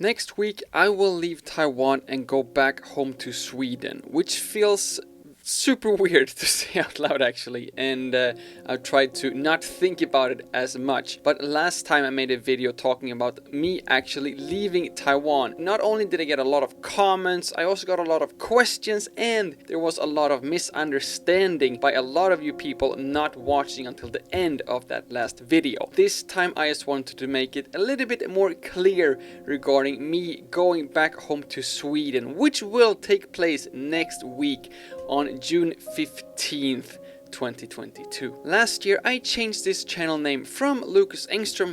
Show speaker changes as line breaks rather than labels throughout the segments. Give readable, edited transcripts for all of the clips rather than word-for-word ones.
Next week, I will leave Taiwan and go back home to Sweden, which feels super weird to say out loud actually, and I've tried to not think about it as much. But last time I made a video talking about me actually leaving Taiwan. Not only did I get a lot of comments, I also got a lot of questions, and there was a lot of misunderstanding by a lot of you people not watching until the end of that last video. This time I just wanted to make it a little bit more clear regarding me going back home to Sweden, which will take place next week on June 15th, 2022. Last year I changed this channel name from Lukas,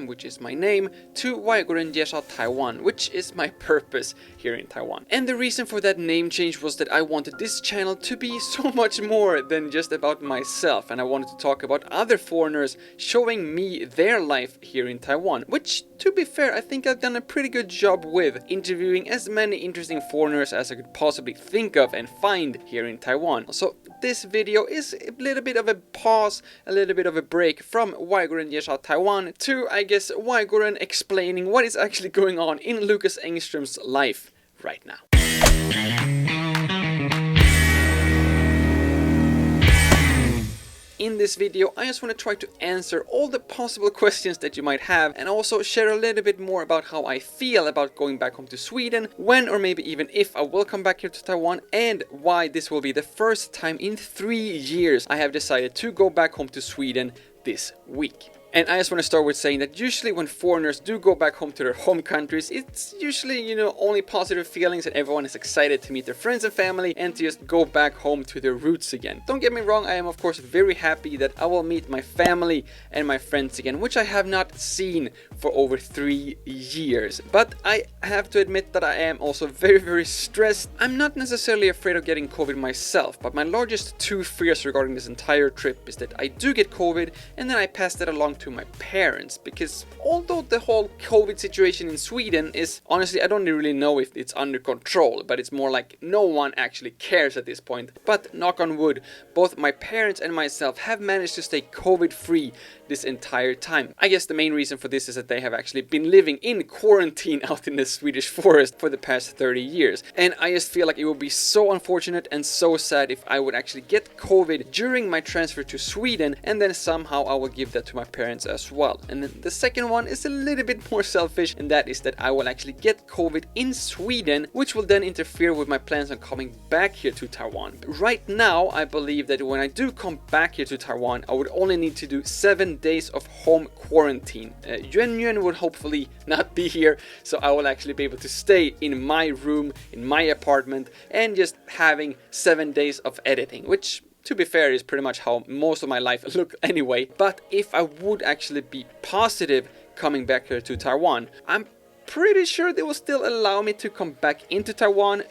which is my name, to 外国人介绍台湾, which is my purpose here in Taiwan. And the reason for that name change was that I wanted this channel to be so much more than just about myself, and I wanted to talk about other foreigners showing me their life here in Taiwan, which, to be fair, I think I've done a pretty good job with, interviewing as many interesting foreigners as I could possibly think of and find here in Taiwan. So this video is a little bit of a pause, a little bit of a break from 外国人介绍台湾 to, I guess, 外国人explaining what is actually going on in Lukas Engström's life right now. In this video, I just want to try to answer all the possible questions that you might have, and also share a little bit more about how I feel about going back home to Sweden, when or maybe even if I will come back here to Taiwan, and why this will be the first time in 3 years I have decided to go back home to Sweden this week. And I just want to start with saying that usually when foreigners do go back home to their home countries, it's usually, only positive feelings, and everyone is excited to meet their friends and family and to just go back home to their roots again. Don't get me wrong, I am of course very happy that I will meet my family and my friends again, which I have not seen for over 3 years. But I have to admit that I am also very, very stressed. I'm not necessarily afraid of getting COVID myself, but my largest two fears regarding this entire trip is that I do get COVID and then I pass that along to my parents, because although the whole COVID situation in Sweden is, honestly, I don't really know if it's under control, but it's more like no one actually cares at this point. But knock on wood, both my parents and myself have managed to stay COVID free this entire time. I guess the main reason for this is that they have actually been living in quarantine out in the Swedish forest for the past 30 years. And I just feel like it would be so unfortunate and so sad if I would actually get COVID during my transfer to Sweden, and then somehow I will give that to my parents as well. And then the second one is a little bit more selfish, and that is that I will actually get COVID in Sweden, which will then interfere with my plans on coming back here to Taiwan. Right now, I believe that when I do come back here to Taiwan, I would only need to do 7 days of home quarantine. Yuan would hopefully not be here, so I will actually be able to stay in my room, in my apartment, and just having 7 days of editing, which, to be fair, is pretty much how most of my life looked anyway. But if I would actually be positive coming back here to Taiwan, I'm pretty sure they will still allow me to come back into Taiwan,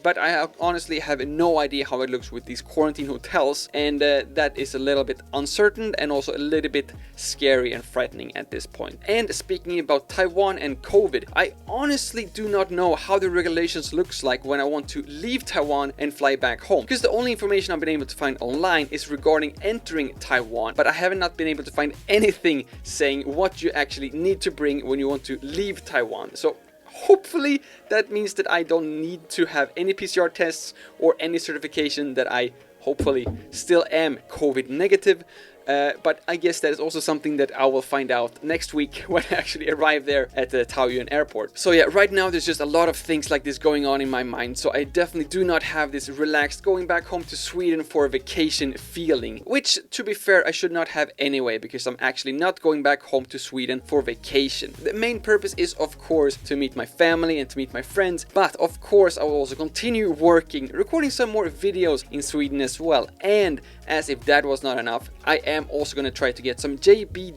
but I honestly have no idea how it looks with these quarantine hotels, and that is a little bit uncertain and also a little bit scary and frightening at this point. And speaking about Taiwan and COVID, I honestly do not know how the regulations looks like when I want to leave Taiwan and fly back home, because the only information I've been able to find online is regarding entering Taiwan, but I have not been able to find anything saying what you actually need to bring when you want to leave Taiwan. So hopefully that means that I don't need to have any PCR tests or any certification that I hopefully still am COVID negative. But I guess that is also something that I will find out next week when I actually arrive there at the Taoyuan airport. So yeah, right now there's just a lot of things like this going on in my mind, so I definitely do not have this relaxed going back home to Sweden for a vacation feeling, which, to be fair, I should not have anyway, because I'm actually not going back home to Sweden for vacation. The main purpose is, of course, to meet my family and to meet my friends, but of course I will also continue working, recording some more videos in Sweden as well. And as if that was not enough, I am also going to try to get some JBW.TW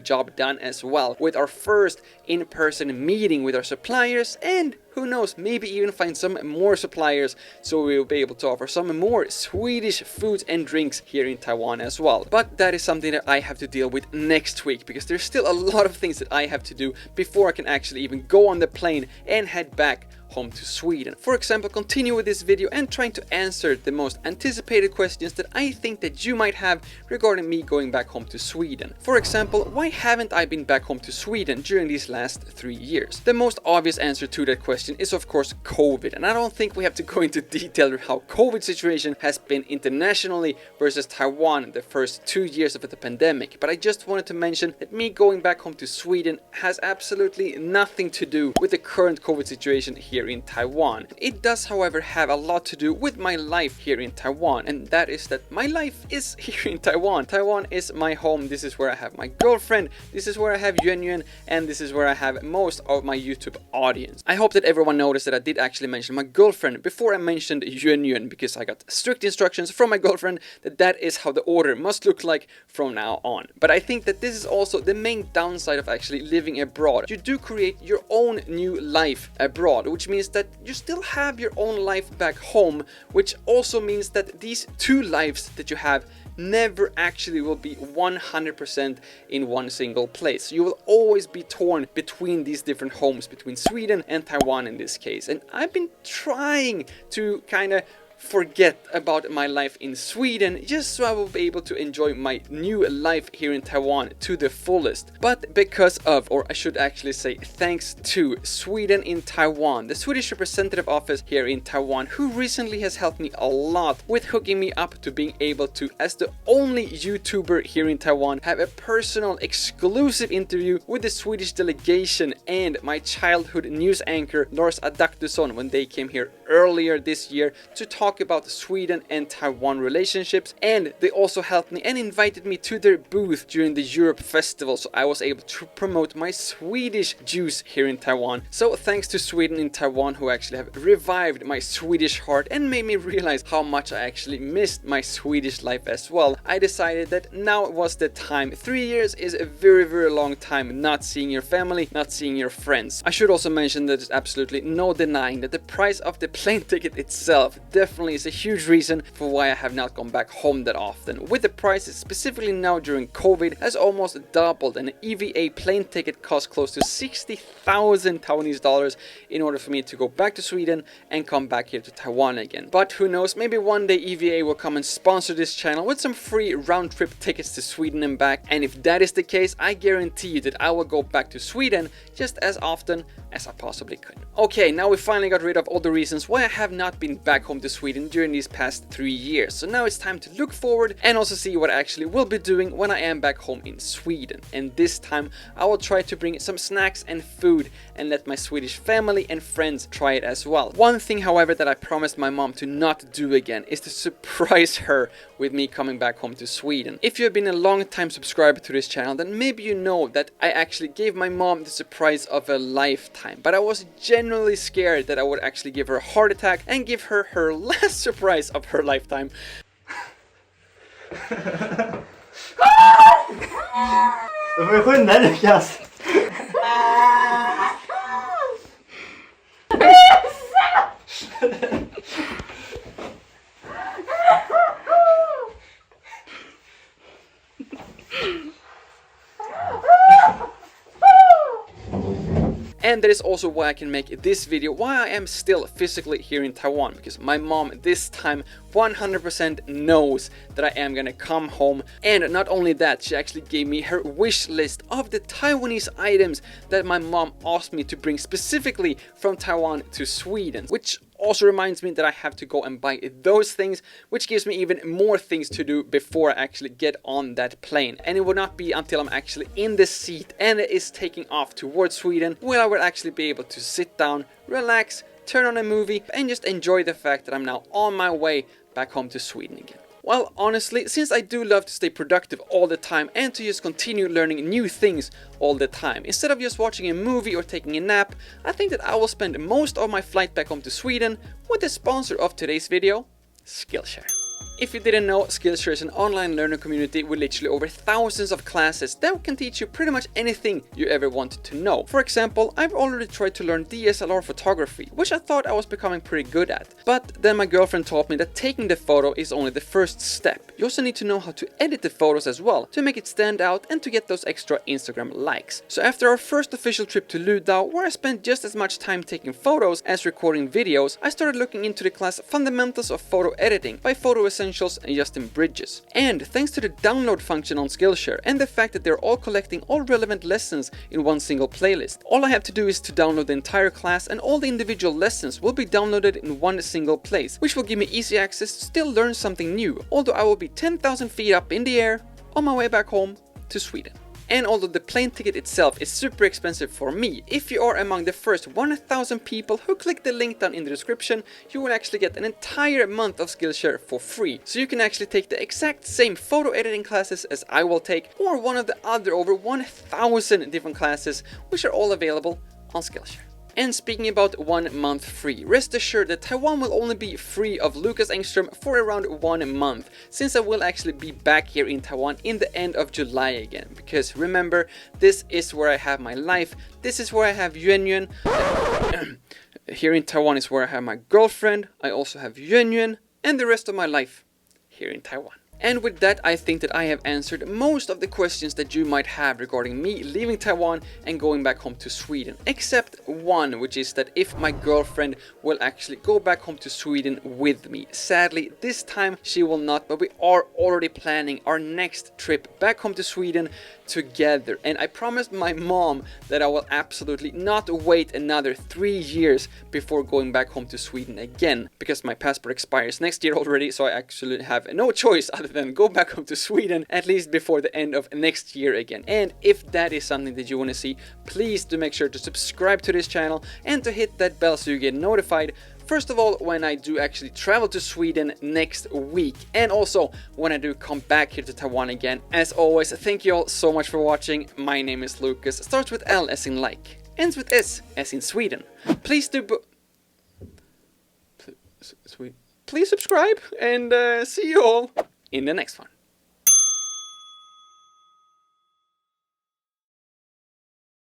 job done as well, with our first in-person meeting with our suppliers, and who knows, maybe even find some more suppliers so we will be able to offer some more Swedish foods and drinks here in Taiwan as well. But that is something that I have to deal with next week, because there's still a lot of things that I have to do before I can actually even go on the plane and head back home to Sweden. For example, continue with this video and trying to answer the most anticipated questions that I think that you might have regarding me going back home to Sweden. For example, why haven't I been back home to Sweden during these last 3 years? The most obvious answer to that question is of course COVID, and I don't think we have to go into detail how COVID situation has been internationally versus Taiwan the first 2 years of the pandemic, but I just wanted to mention that me going back home to Sweden has absolutely nothing to do with the current COVID situation here in Taiwan. It does, however, have a lot to do with my life here in Taiwan, and that is that my life is here in Taiwan. Taiwan is my home. This is where I have my girlfriend, this is where I have Yuan, and this is where I have most of my YouTube audience. I hope that everyone noticed that I did actually mention my girlfriend before I mentioned Yuan, because I got strict instructions from my girlfriend that that is how the order must look like from now on. But I think that this is also the main downside of actually living abroad. You do create your own new life abroad, which means that you still have your own life back home, which also means that these two lives that you have never actually will be 100% in one single place. You will always be torn between these different homes, between Sweden and Taiwan in this case. And I've been trying to kind of forget about my life in Sweden just so I will be able to enjoy my new life here in Taiwan to the fullest. But because of, or I should actually say thanks to, Sweden in Taiwan, the Swedish representative office here in Taiwan, who recently has helped me a lot with hooking me up to being able to, as the only YouTuber here in Taiwan, have a personal exclusive interview with the Swedish delegation and my childhood news anchor Lars Adaktusson when they came here earlier this year to talk about Sweden and Taiwan relationships. And they also helped me and invited me to their booth during the Europe festival, so I was able to promote my Swedish juice here in Taiwan. So thanks to Sweden in Taiwan, who actually have revived my Swedish heart and made me realize how much I actually missed my Swedish life as well. I decided that now was the time. 3 years is a very, very long time not seeing your family, not seeing your friends. I should also mention that there's absolutely no denying that the price of the plane ticket itself definitely is a huge reason for why I have not gone back home that often. With the prices specifically now during COVID has almost doubled, and an EVA plane ticket costs close to 60,000 Taiwanese dollars in order for me to go back to Sweden and come back here to Taiwan again. But who knows, maybe one day EVA will come and sponsor this channel with some free round trip tickets to Sweden and back, and if that is the case, I guarantee you that I will go back to Sweden just as often as I possibly could. Okay, now we finally got rid of all the reasons why I have not been back home to Sweden during these past 3 years. So now it's time to look forward and also see what I actually will be doing when I am back home in Sweden. And this time I will try to bring some snacks and food and let my Swedish family and friends try it as well. One thing, however, that I promised my mom to not do again is to surprise her with me coming back home to Sweden. If you have been a long time subscriber to this channel, then maybe you know that I actually gave my mom the surprise of a lifetime, but I was genuinely scared that I would actually give her a heart attack and give her her last surprise of her lifetime. And that is also why I can make this video, why I am still physically here in Taiwan, because my mom this time 100% knows that I am gonna come home. And not only that, she actually gave me her wish list of the Taiwanese items that my mom asked me to bring specifically from Taiwan to Sweden, which also reminds me that I have to go and buy those things, which gives me even more things to do before I actually get on that plane. And it will not be until I'm actually in the seat and it is taking off towards Sweden where I will actually be able to sit down, relax, turn on a movie, and just enjoy the fact that I'm now on my way back home to Sweden again. Well, honestly, since I do love to stay productive all the time and to just continue learning new things all the time, instead of just watching a movie or taking a nap, I think that I will spend most of my flight back home to Sweden with the sponsor of today's video, Skillshare. If you didn't know, Skillshare is an online learning community with literally over thousands of classes that can teach you pretty much anything you ever wanted to know. For example, I've already tried to learn DSLR photography, which I thought I was becoming pretty good at. But then my girlfriend taught me that taking the photo is only the first step. You also need to know how to edit the photos as well, to make it stand out and to get those extra Instagram likes. So after our first official trip to Ludau, where I spent just as much time taking photos as recording videos, I started looking into the class Fundamentals of Photo Editing by Photo Essentials and Justin Bridges. And thanks to the download function on Skillshare and the fact that they're all collecting all relevant lessons in one single playlist, all I have to do is to download the entire class and all the individual lessons will be downloaded in one single place, which will give me easy access to still learn something new, although I will be 10,000 feet up in the air on my way back home to Sweden. And although the plane ticket itself is super expensive for me, if you are among the first 1,000 people who click the link down in the description, you will actually get an entire month of Skillshare for free. So you can actually take the exact same photo editing classes as I will take, or one of the other over 1,000 different classes, which are all available on Skillshare. And speaking about 1 month free, rest assured that Taiwan will only be free of Lukas Engström for around 1 month, since I will actually be back here in Taiwan in the end of July again. Because remember, this is where I have my life, this is where I have Yuan Yuan. Here in Taiwan is where I have my girlfriend, I also have Yuan Yuan, and the rest of my life here in Taiwan. And with that, I think that I have answered most of the questions that you might have regarding me leaving Taiwan and going back home to Sweden, except one, which is that if my girlfriend will actually go back home to Sweden with me. Sadly, this time she will not, but we are already planning our next trip back home to Sweden together. And I promised my mom that I will absolutely not wait another 3 years before going back home to Sweden again, because my passport expires next year already, so I actually have no choice other than go back home to Sweden at least before the end of next year again. And if that is something that you want to see, please do make sure to subscribe to this channel and to hit that bell so you get notified, first of all, when I do actually travel to Sweden next week, and also when I do come back here to Taiwan again. As always, thank you all so much for watching. My name is Lukas, starts with L as in like, ends with S as in Sweden. Please do please subscribe, and see you all in the next one.